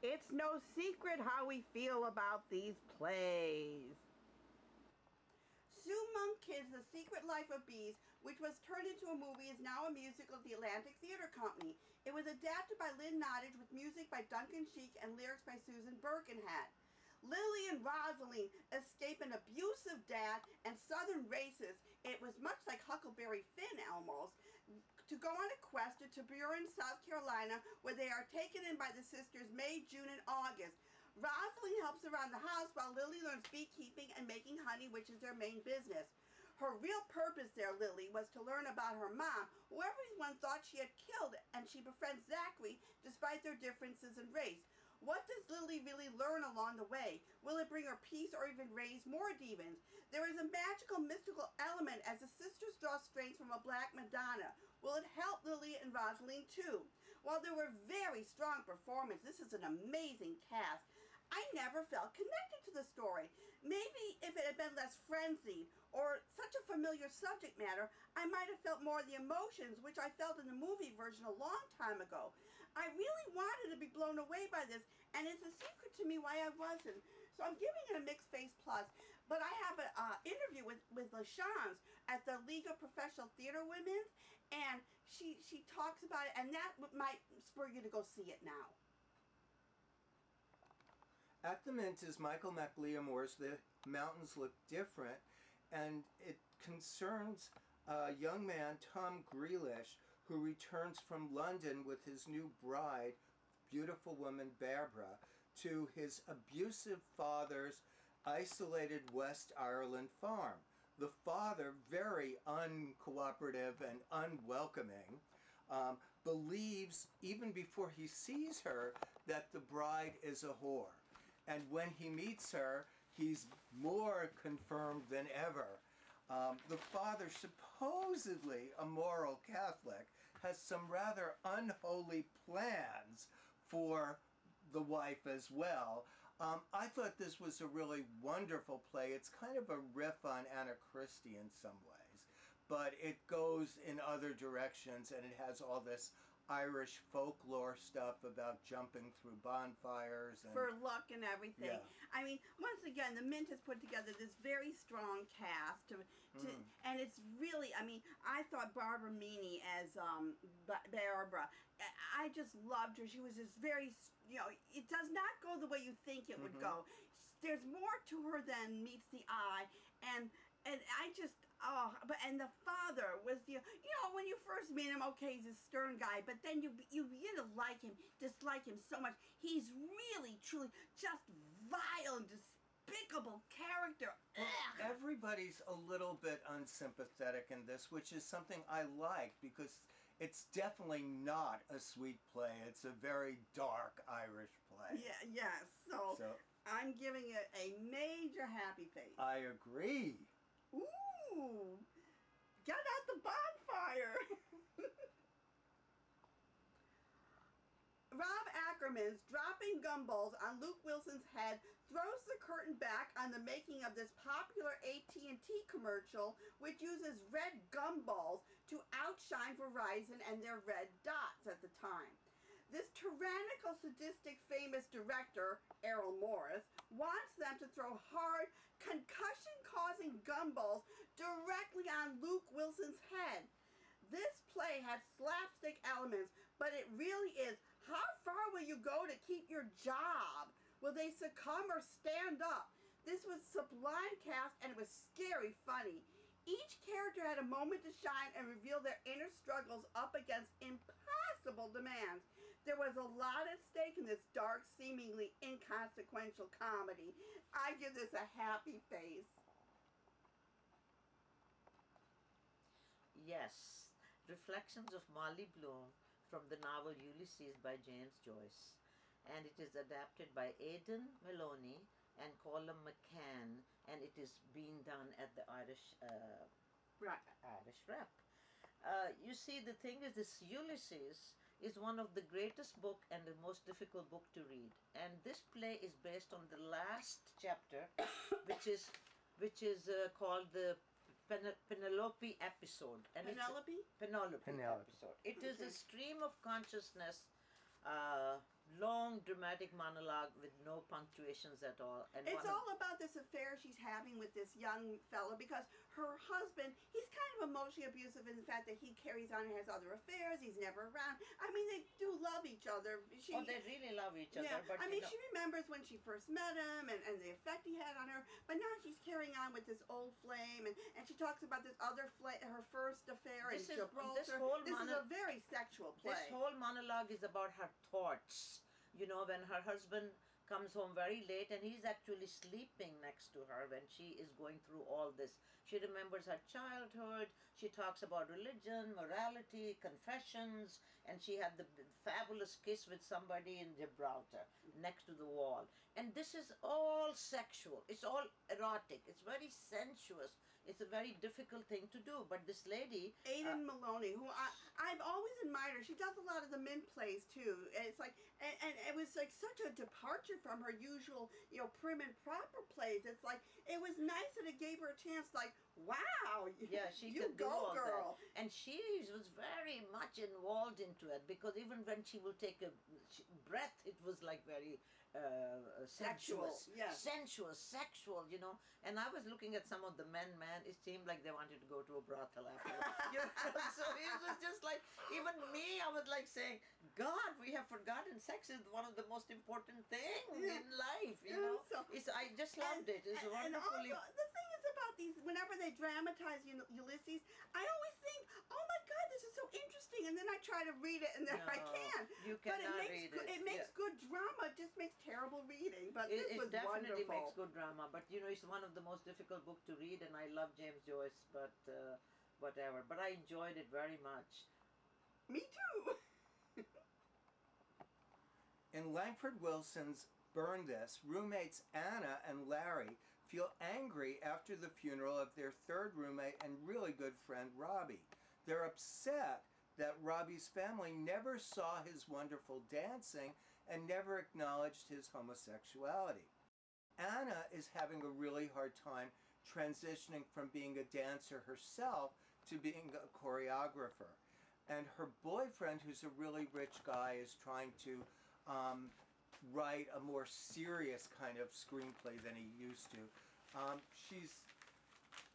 It's no secret how we feel about these plays. Sue Monk Kids, The Secret Life of Bees, which was turned into a movie, is now a musical of the Atlantic Theatre Company. It was adapted by Lynn Nottage with music by Duncan Sheik and lyrics by Susan Birkenhead. Lily and Rosalind escape an abusive dad and southern racists. It was much like Huckleberry Finn almost, to go on a quest to Tiburon, South Carolina, where they are taken in by the sisters May, June, and August. Rosalind helps around the house while Lily learns beekeeping and making honey, which is their main business. Her real purpose there, Lily, was to learn about her mom, who everyone thought she had killed, and she befriends Zachary despite their differences in race. What does Lily really learn along the way? Will it bring her peace or even raise more demons? There is a magical, mystical element as the sisters draw strength from a black Madonna. Will it help Lily and Rosalind too? While there were very strong performances, this is an amazing cast. I never felt connected to the story. Maybe if it had been less frenzied or such a familiar subject matter, I might have felt more of the emotions which I felt in the movie version a long time ago. I really wanted to be blown away by this, and it's a secret to me why I wasn't. So I'm giving it a mixed face plus, but I have an interview with LaShans at the League of Professional Theater Women, and she talks about it, and that might spur you to go see it now. At the Mint is Michael McLeomore's The Mountains Look Different, and it concerns a young man, Tom Grealish, who returns from London with his new bride, beautiful woman Barbara, to his abusive father's isolated West Ireland farm. The father, very uncooperative and unwelcoming, believes, even before he sees her, that the bride is a whore. And when he meets her, he's more confirmed than ever. The father, supposedly a moral Catholic, has some rather unholy plans for the wife as well. I thought this was a really wonderful play. It's kind of a riff on Anna Christie in some ways, but it goes in other directions, and it has all this Irish folklore stuff about jumping through bonfires and for luck and everything. Yeah. I mean, once again, the Mint has put together this very strong cast and it's really, I mean, I thought Barbara Meany as Barbara, I just loved her. She was just very, you know, it does not go the way you think it would go. There's more to her than meets the eye, and I just, and the father was the, you know, when you first meet him, okay, he's a stern guy, but then you begin to like him, dislike him so much. He's really, truly just vile and despicable character. Well, everybody's a little bit unsympathetic in this, which is something I like, because it's definitely not a sweet play. It's a very dark Irish play. Yeah, yes. So I'm giving it a major happy face. I agree. Ooh, get out the bonfire. Rob Ackerman's dropping gumballs on Luke Wilson's head throws the curtain back on the making of this popular AT&T commercial, which uses red gumballs to outshine Verizon and their red dots at the time. This tyrannical, sadistic, famous director, Errol Morris, wants them to throw hard, concussion-causing gumballs directly on Luke Wilson's head. This play has slapstick elements, but it really is, how far will you go to keep your job? Will they succumb or stand up? This was sublime cast, and it was scary funny. Each character had a moment to shine and reveal their inner struggles up against impossible demands. There was a lot at stake in this dark, seemingly inconsequential comedy. I give this a happy face. Yes, Reflections of Molly Bloom from the novel Ulysses by James Joyce. And it is adapted by Aidan Maloney and Colum McCann, and it is being done at the Irish Rep. You see, the thing is, this Ulysses is one of the greatest book and the most difficult book to read. And this play is based on the last chapter, which is called the Penelope episode. And Penelope episode. It is a stream of consciousness long dramatic monologue with no punctuations at all. And It's all about this affair she's having with this young fella because her husband, he's kind of emotionally abusive in the fact that he carries on and has other affairs. He's never around. I mean, they do love each other. They really love each other. Yeah, But I mean, she remembers when she first met him and the effect he had on her. But now she's carrying on with this old flame, and she talks about this other flame, her first affair in Gibraltar. This is a very sexual play. This whole monologue is about her thoughts. You know, when her husband comes home very late and he's actually sleeping next to her when she is going through all this. She remembers her childhood, she talks about religion, morality, confessions, and she had the fabulous kiss with somebody in Gibraltar next to the wall. And this is all sexual, it's all erotic, it's very sensuous. It's a very difficult thing to do, but this lady... Aidan Maloney, who I've always admired her. She does a lot of the Mint plays, too. And it's like, and it was like such a departure from her usual, you know, prim and proper plays. It's like, it was nice that it gave her a chance, like, wow, yeah, she you could do go, all girl. That. And she was very much involved into it, because even when she will take a breath, it was like very... sensuous, sensuous, sexual, you know. And I was looking at some of the men, it seemed like they wanted to go to a brothel after that. You know? So it was just like, even me, I was like saying, God, we have forgotten sex is one of the most important things in life, you know. So, I just loved it. It's wonderfully... And also, the thing is about these, whenever they dramatize Ulysses, I always think, oh my God, this is so interesting, and then I try to read it, and then I can't. You cannot read it. It makes good drama. It just makes terrible reading, but this was definitely wonderful. Makes good drama. But you know, it's one of the most difficult books to read, and I love James Joyce, but whatever. But I enjoyed it very much. Me too. In Langford Wilson's Burn This, roommates Anna and Larry feel angry after the funeral of their third roommate and really good friend Robbie. They're upset that Robbie's family never saw his wonderful dancing and never acknowledged his homosexuality. Anna is having a really hard time transitioning from being a dancer herself to being a choreographer. And her boyfriend, who's a really rich guy, is trying to write a more serious kind of screenplay than he used to. She's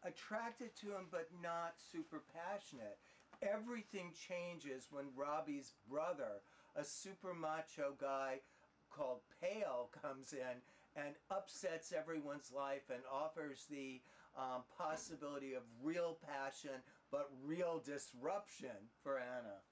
attracted to him, but not super passionate. Everything changes when Robbie's brother, a super macho guy called Pale, comes in and upsets everyone's life and offers the possibility of real passion but real disruption for Anna.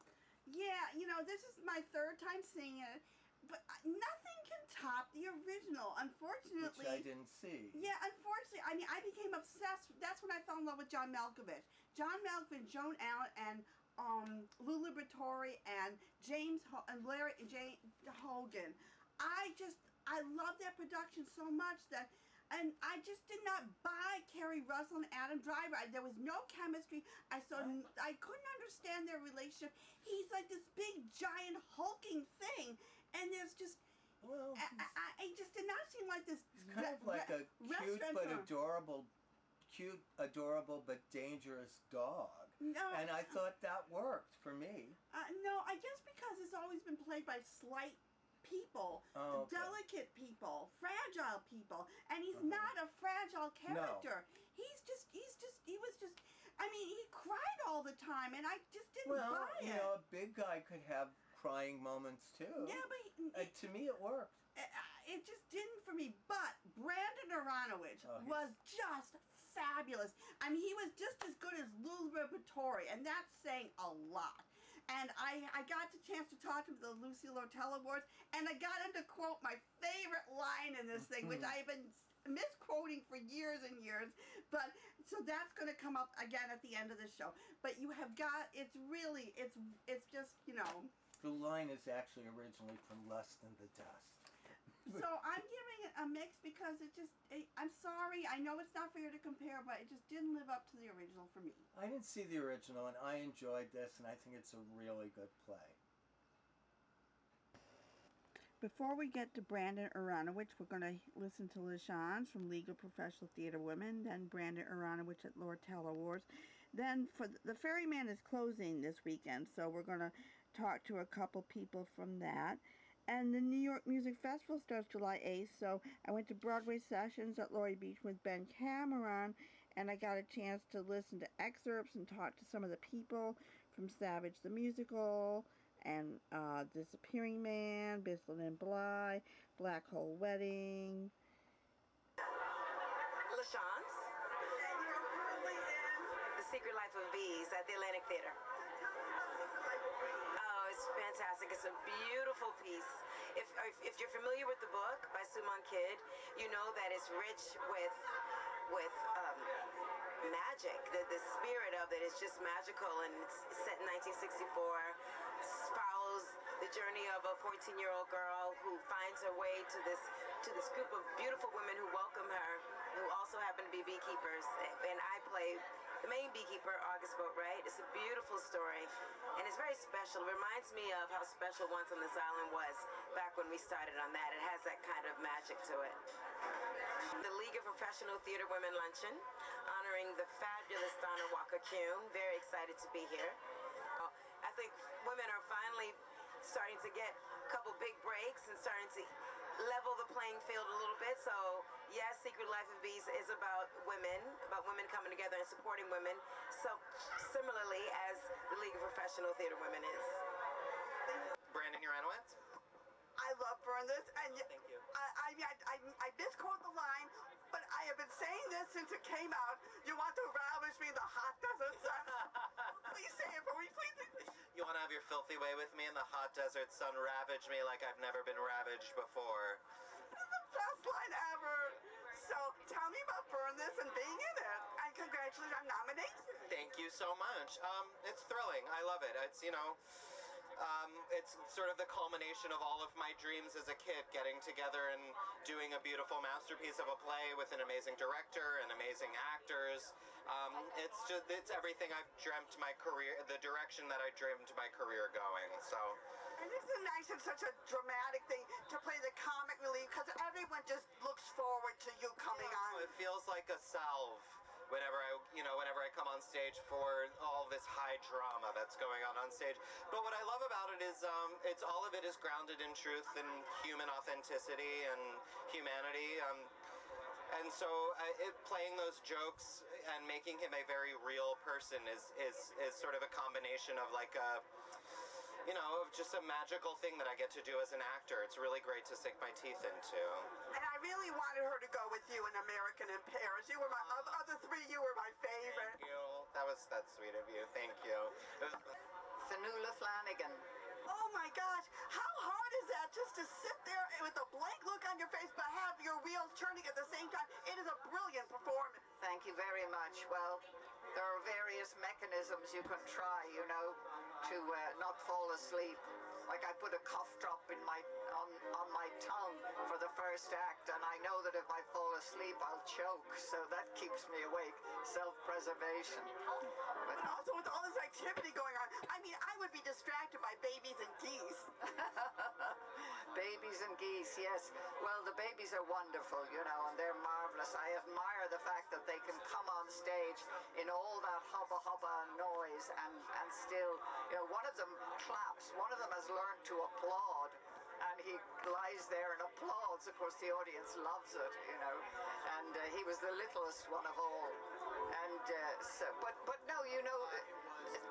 Yeah, you know, this is my third time seeing it, but nothing can top the original, unfortunately. Which I didn't see. Yeah, unfortunately. I mean, I became obsessed. That's when I fell in love with John Malkovich. John Malkovich, Joan Allen, and Lou Liberatore, and Larry Jane Hogan. I love that production so much that... And I just did not buy Kerry Russell and Adam Driver. There was no chemistry. I couldn't understand their relationship. He's like this big, giant, hulking thing. And there's just... Well, I just did not seem like this... It's kind of like a cute adorable but dangerous dog. No. And I thought that worked for me. No, I guess because it's always been played by slight people, delicate people, fragile people, and he's not a fragile character. No. He was just, I mean, he cried all the time, and I just didn't buy it. Well, you know, a big guy could have crying moments too. Yeah, but to me it worked. It just didn't for me, but Brandon Uranowitz was just fabulous. I mean, he was just as good as Lou Liberatore, and that's saying a lot. And I got the chance to talk to him at the Lucy Lortel Awards, and I got him to quote my favorite line in this thing, which I've been misquoting for years and years. But so that's going to come up again at the end of the show. But you have got, it's just, you know. The line is actually originally from Less Than the Dust. So I'm giving it a mix because I'm sorry, I know it's not fair to compare, but it just didn't live up to the original for me. I didn't see the original, and I enjoyed this, and I think it's a really good play. Before we get to Brandon Uranowitz, we're going to listen to LaShans from League of Professional Theater Women, then Brandon Uranowitz at Lortel Awards. Then for the Ferryman is closing this weekend, so we're going to talk to a couple people from that. And the New York Music Festival starts July 8th, so I went to Broadway sessions at Laurie Beach with Ben Cameron, and I got a chance to listen to excerpts and talk to some of the people from Savage the Musical, and Disappearing Man, Biscuit and Bly, Black Hole Wedding. LaChance. The Secret Life of Bees at the Atlantic Theater. Oh, it's fantastic. It's a beautiful piece. If you're familiar with the book by Suman Kidd, you know that it's rich with magic. The spirit of it is just magical, and it's set in 1964. Follows the journey of a 14-year-old girl who finds her way to this group of beautiful women who welcome her, who also happen to be beekeepers. And I play the main beekeeper, August Boatwright. It's a beautiful story, and it's very special. It reminds me of how special Once on This Island was back when we started on that. It has that kind of magic to it. The League of Professional Theater Women Luncheon, honoring the fabulous Donna Walker-Kuhn. Very excited to be here. I think women are finally starting to get a couple big breaks and starting to level the playing field a little bit. So yes, Secret Life of Bees is about women coming together and supporting women, so similarly as the League of Professional Theater Women is. Brandon Uranowitz. I love Fernandez, and Thank you. I misquote the line, but I have been saying this since it came out. You want to ravish me in the hot desert sun? Please say it for me, please. You want to have your filthy way with me in the hot desert sun, ravage me like I've never been ravaged before. This is the best line ever. So tell me about Fernandez and being in it, and congratulations on nomination. Thank you so much. It's thrilling. I love it. It's, it's sort of the culmination of all of my dreams as a kid, getting together and doing a beautiful masterpiece of a play with an amazing director and amazing actors. It's everything I've dreamt my career, the direction that I dreamed my career going, so. And isn't it nice and such a dramatic thing to play the comic relief, because everyone just looks forward to you coming on. It feels like a salve whenever I come on stage for all this high drama that's going on stage. But what I love about it is it's all of it is grounded in truth and human authenticity and humanity. And so playing those jokes and making him a very real person is sort of a combination of like a, of just a magical thing that I get to do as an actor. It's really great to sink my teeth into. And I really wanted her to go with you in American in Paris. You were my other three. You were my favorite. Thank you. That's sweet of you. Thank you. Fionnula Flanagan. Oh my gosh, how hard is that just to sit there with a blank look on your face but have your wheels turning at the same time? It is a brilliant performance. Thank you very much. Well, there are various mechanisms you can try, to not fall asleep. Like I put a cough drop on my tongue for the first act, and I know that if I fall asleep I'll choke, so that keeps me awake. Self-preservation. But also with all this activity going on, I would be distracted by babies and geese. Babies and geese, yes. Well, the babies are wonderful, and they're marvelous. I admire the fact that they can come on stage in all that hubba and noise and still, one of them claps. One of them has learned to applaud, and he lies there and applauds. Of course, the audience loves it, and he was the littlest one of all. And but no,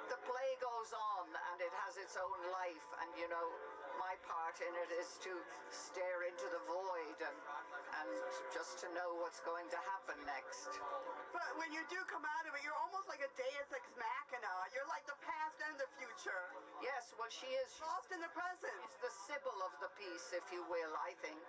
the play goes on and it has its own life, and my part in it is to stare into the void and just to know what's going to happen next. But when you do come out of it, you're almost like a deus ex machina. You're like the past and the future. Yes, well, she is lost in the present. She's the Sybil of the piece, if you will, I think.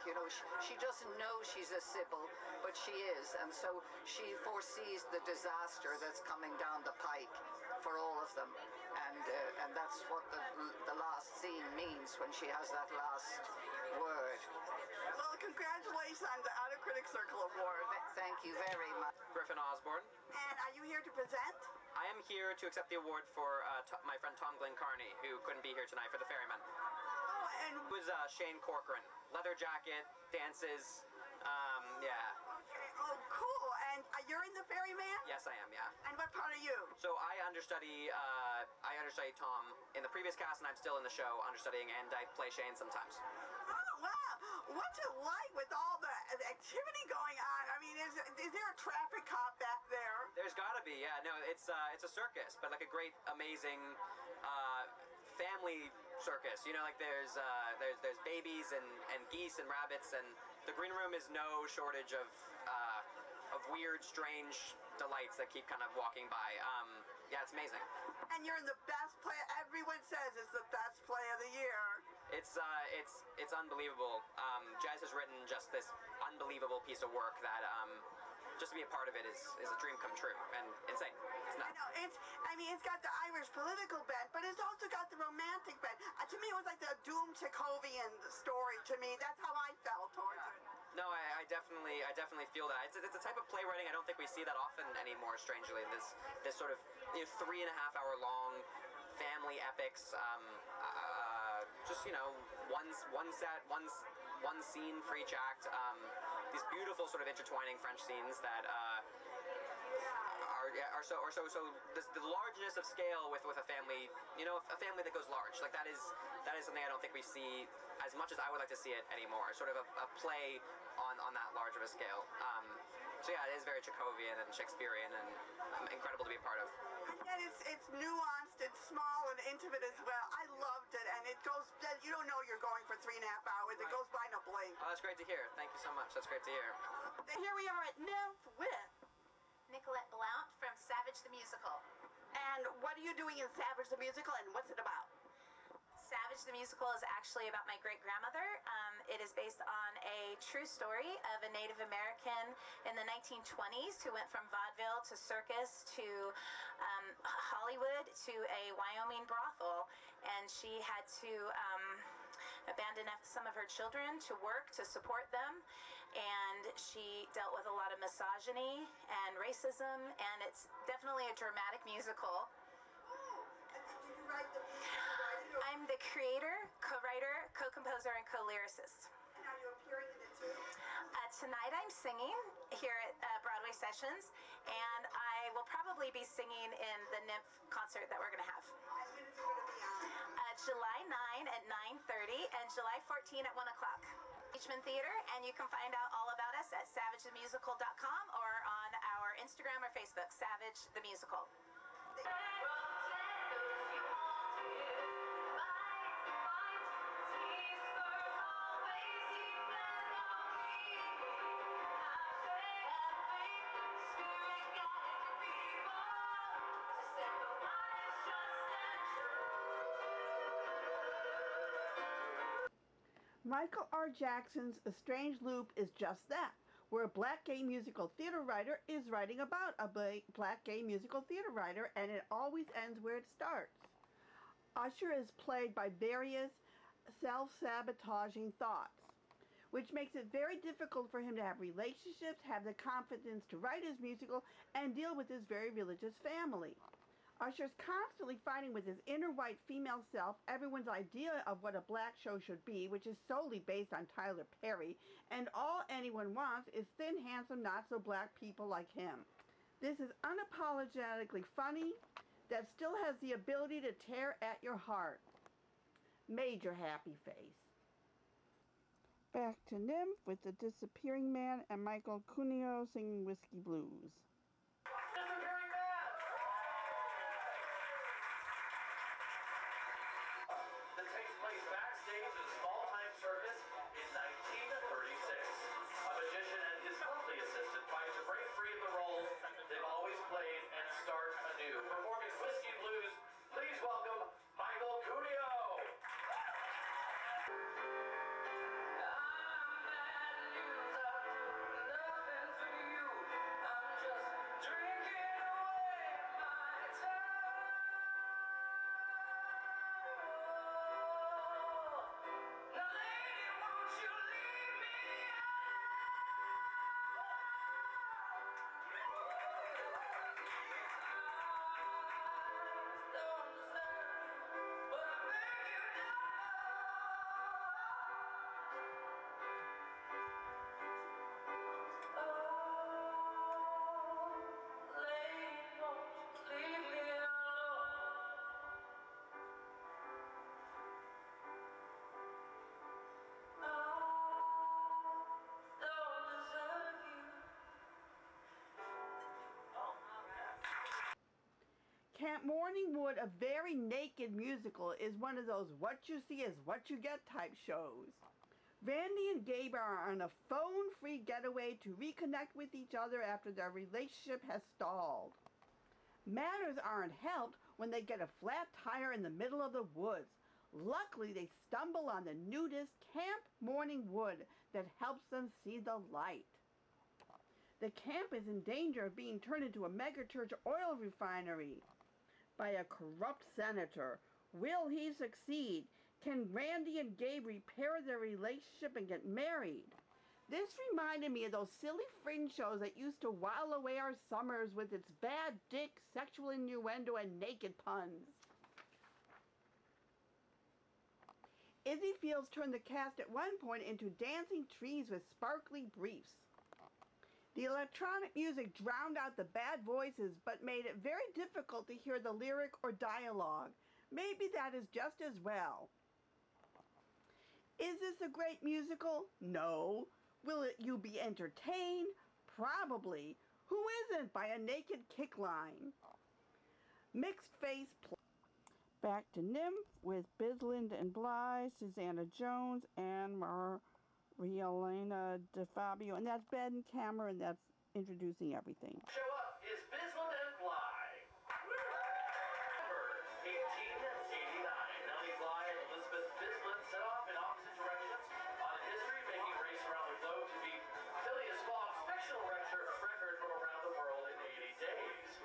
She doesn't know she's a Sybil, but she is, and so she foresees the disaster that's coming down the pike for all of them, and that's what the last scene means when she has that last word. Well, congratulations on the Outer Critics Circle Award. Thank you very much. Griffin, Osborne. And are you here to present? I am here to accept the award for my friend Tom Glencarney, who couldn't be here tonight for the Ferryman. Oh, and It was Shane Corcoran. Leather jacket, dances, yeah. Okay, oh, cool. And you're in the Ferryman? Yes, I am, yeah. And what part are you? So I understudy Tom in the previous cast, and I'm still in the show understudying, and I play Shane sometimes. Oh, wow. What's it like with all the activity going on? I mean, is there a traffic cop back there? There's gotta be, yeah. No, it's a circus, but like a great, amazing family circus. You know, like there's babies and geese and rabbits, and the green room is no shortage of weird, strange delights that keep kind of walking by. Yeah, it's amazing. And you're in the best play. Everyone says it's the best play of the year. It's unbelievable. Jazz has written just this unbelievable piece of work that just to be a part of it is a dream come true and insane. It's nuts. I know. It's got the Irish political bent, but it's also got the romantic bent. To me, it was like the Doom Chekhovian story. To me, that's how I felt towards it. No, I definitely feel that. It's a type of playwriting I don't think we see that often anymore. Strangely, this sort of 3.5 hour long family epics. Just one scene for each act. These beautiful sort of intertwining French scenes that are so the largeness of scale with a family, a family that goes large. Like that is something I don't think we see as much as I would like to see it anymore. Sort of a play on that large of a scale. So yeah, it is very Chekhovian and Shakespearean and incredible to be a part of. And it's nuanced, it's small and intimate as well. I loved it, and it goes. You don't know you're going for 3.5 hours. It goes by in a blink. Oh, that's great to hear. Thank you so much. That's great to hear. Here we are at NYMF with Nicolette Blount from Savage the Musical. And what are you doing in Savage the Musical, and what's it about? Savage the Musical is actually about my great-grandmother. It is based on a true story of a Native American in the 1920s who went from vaudeville to circus to Hollywood to a Wyoming brothel, and she had to abandon some of her children to work to support them, and she dealt with a lot of misogyny and racism, and it's definitely a dramatic musical. Did you write the musical? I'm the creator, co-writer, co-composer, and co-lyricist. And are you appearing in it too? Tonight I'm singing here at Broadway Sessions, and I will probably be singing in the NYMF concert that we're going to have. And when is it going to be on? July 9 at 9:30 and July 14 at 1 o'clock. BEECHMAN Theater, and you can find out all about us at savagethemusical.com or on our Instagram or Facebook, Savage the Musical. Michael R. Jackson's A Strange Loop is just that, where a black gay musical theater writer is writing about a black gay musical theater writer, and it always ends where it starts. Usher is played by various self-sabotaging thoughts, which makes it very difficult for him to have relationships, have the confidence to write his musical, and deal with his very religious family. Usher's constantly fighting with his inner white female self, everyone's idea of what a black show should be, which is solely based on Tyler Perry, and all anyone wants is thin, handsome, not-so-black people like him. This is unapologetically funny that still has the ability to tear at your heart. Major happy face. Back to NYMF with The Disappearing Man and Michael Cuneo singing Whiskey Blues. Camp Morningwood, a very naked musical, is one of those what you see is what you get type shows. Randy and Gabe are on a phone-free getaway to reconnect with each other after their relationship has stalled. Matters aren't helped when they get a flat tire in the middle of the woods. Luckily, they stumble on the nudist Camp Morningwood that helps them see the light. The camp is in danger of being turned into a megachurch oil refinery by a corrupt senator. Will he succeed? Can Randy and Gabe repair their relationship and get married? This reminded me of those silly fringe shows that used to while away our summers with its bad dick, sexual innuendo, and naked puns. Izzy Fields turned the cast at one point into dancing trees with sparkly briefs. The electronic music drowned out the bad voices but made it very difficult to hear the lyric or dialogue. Maybe that is just as well. Is this a great musical? No. Will you be entertained? Probably. Who isn't by a naked kick line? Mixed face play. Back to Nymph with Bisland and Bly, Susanna Jones, and Marielena DeFabio. And that's Ben Cameron, that's introducing everything. Show up is Bisland and Bly. Number 1889. Nellie Bly and Elizabeth Bisland set off in opposite directions on a history-making race around the globe to beat Phileas Fogg's fictional record from around the world in 80 days.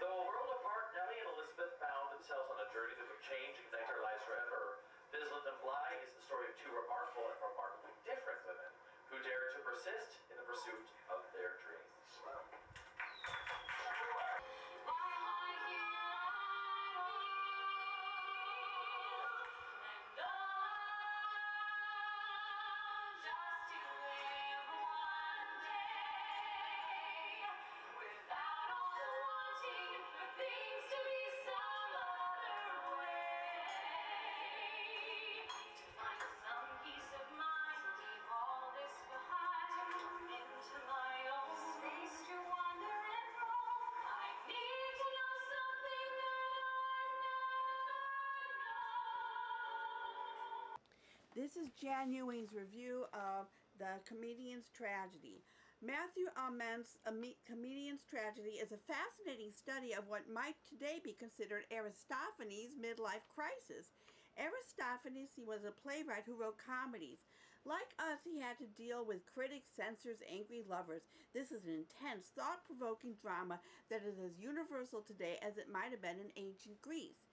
Though a world apart, Nellie and Elizabeth found themselves on a journey that would change and connect their lives forever. Bisland and Bly is the story of two remarkable and remarkably different women who dare to persist in the pursuit of their dreams. This is Jan Ewing's review of The Comedian's Tragedy. Matthew Ament's Comedian's Tragedy is a fascinating study of what might today be considered Aristophanes' midlife crisis. Aristophanes was a playwright who wrote comedies. Like us, he had to deal with critics, censors, angry lovers. This is an intense, thought-provoking drama that is as universal today as it might have been in ancient Greece.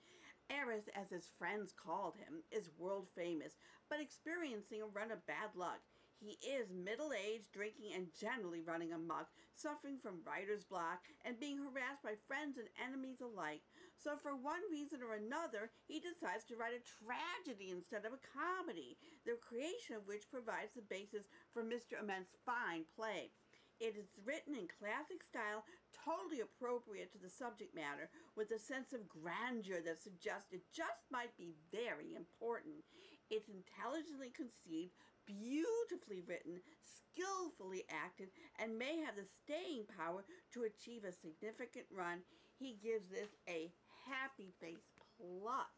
Aris, as his friends called him, is world famous, but experiencing a run of bad luck. He is middle-aged, drinking, and generally running amok, suffering from writer's block, and being harassed by friends and enemies alike. So for one reason or another, he decides to write a tragedy instead of a comedy, the creation of which provides the basis for Mr. Ament's fine play. It is written in classic style, totally appropriate to the subject matter, with a sense of grandeur that suggests it just might be very important. It's intelligently conceived, beautifully written, skillfully acted, and may have the staying power to achieve a significant run. He gives this a happy face plus.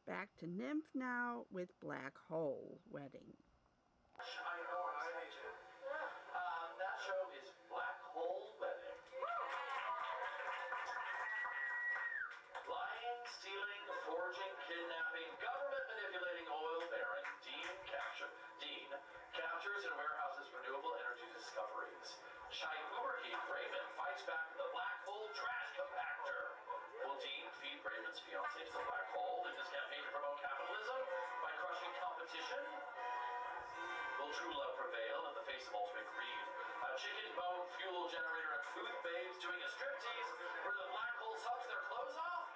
Back to Nymph now with Black Hole Wedding. I know, I do too. That show is Black Hole Wedding. Lying, stealing, forging, kidnapping, government manipulating oil baron Dean captures and warehouses renewable energy discoveries. Shy ubergeek Raymond fights back with the black hole trash compactor. Will Dean feed Raymond's fiancée to the black hole in his campaign to promote capitalism by crushing competition? Will true love prevail in the face of ultimate greed? A chicken bone fuel generator and food babes doing a striptease where the black hole sucks their clothes off?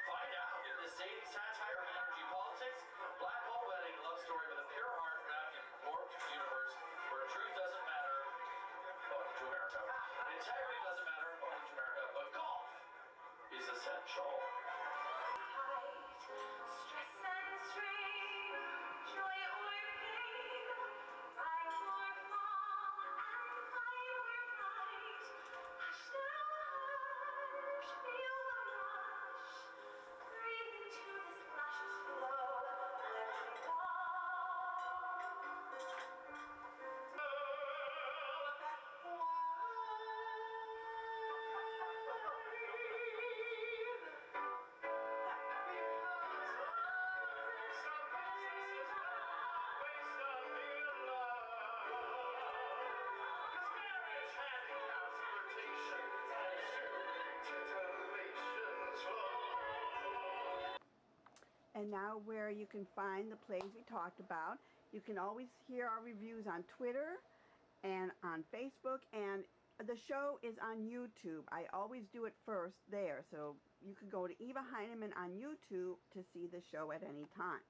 Find out in this zany satire of energy politics, Black Hole Wedding, a love story with a pure heart wrapped in a warped universe where truth doesn't matter, welcome to America, integrity doesn't matter, welcome to America, but golf is essential. and now where you can find the plays we talked about. You can always hear our reviews on Twitter and on Facebook, and the show is on YouTube. I always do it first there, so you can go to Eva Heinemann on YouTube to see the show at any time.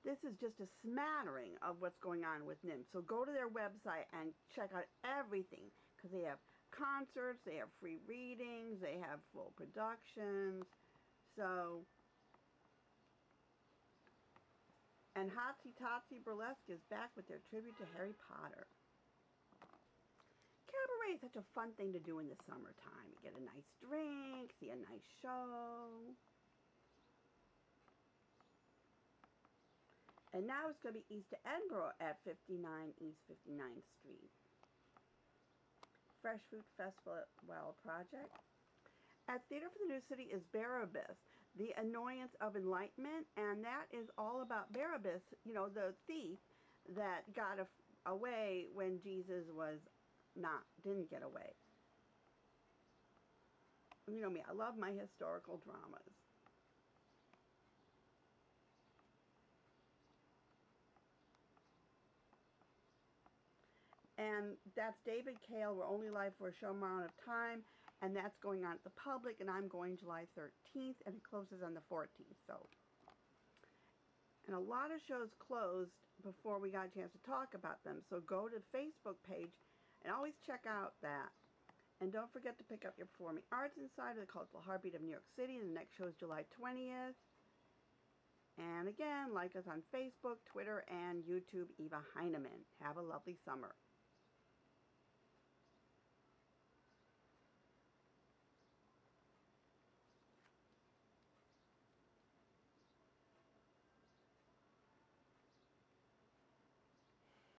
This is just a smattering of what's going on with NYMF. So go to their website and check out everything, because they have concerts, they have free readings, they have full productions. So, and Hotsy Totsy Burlesque is back with their tribute to Harry Potter. Cabaret is such a fun thing to do in the summertime. You get a nice drink, see a nice show. And now it's going to be East Edinburgh at 59 East 59th Street. Fresh Fruit Festival Project. At Theater for the New City is Barabbas, the Annoyance of Enlightenment, and that is all about Barabbas, you know, the thief that got away when Jesus didn't get away. You know me, I love my historical dramas. And that's David Cale. We're only live for a show amount of time, and that's going on at the Public, and I'm going July 13th, and it closes on the 14th. So, and a lot of shows closed before we got a chance to talk about them. So go to the Facebook page and always check out that. And don't forget to pick up your Performing Arts Insider, the Cultural Heartbeat of New York City. The next show is July 20th. And again, like us on Facebook, Twitter, and YouTube, Eva Heinemann. Have a lovely summer.